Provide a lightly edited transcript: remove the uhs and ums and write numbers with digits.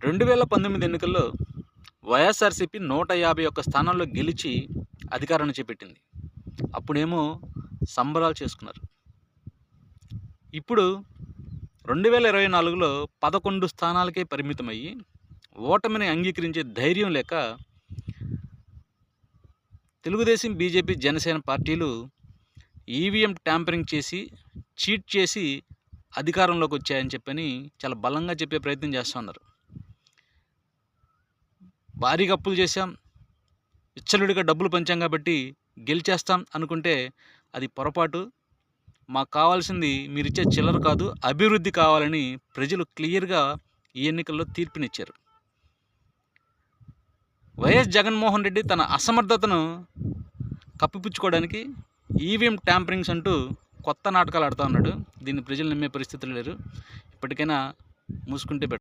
2019 ఎన్నికల్లో వైఎస్ఆర్సీపీ 151 స్థానాల్లో గెలిచి అధికారాన్ని చేపట్టింది. అప్పుడేమో సంబరాలు చేసుకున్నారు. ఇప్పుడు 2024లో 11 స్థానాలకే పరిమితమయ్యి ఓటమిని అంగీకరించే ధైర్యం లేక తెలుగుదేశం, బీజేపీ, జనసేన పార్టీలు ఈవీఎం ట్యాంపరింగ్ చేసి, చీట్ చేసి అధికారంలోకి వచ్చాయని చెప్పని చాలా బలంగా చెప్పే ప్రయత్నం చేస్తున్నారు. భారీగా అప్పులు చేశాం, విచ్చలవిడిగా డబ్బులు పంచాం కాబట్టి గెలిచేస్తాం అనుకుంటే అది పొరపాటు. మాకు కావాల్సింది మీరిచ్చే చిల్లర కాదు, అభివృద్ధి కావాలని ప్రజలు క్లియర్గా ఈ ఎన్నికల్లో తీర్పునిచ్చారు. వైఎస్ జగన్మోహన్ రెడ్డి తన అసమర్థతను కప్పిపుచ్చుకోవడానికి ఈవీఎం ట్యాంపరింగ్స్ అంటూ కొత్త నాటకాలు ఆడుతూ ఉన్నాడు. దీన్ని ప్రజలు నమ్మే పరిస్థితులు లేరు. ఇప్పటికైనా మూసుకుంటే బెటర్.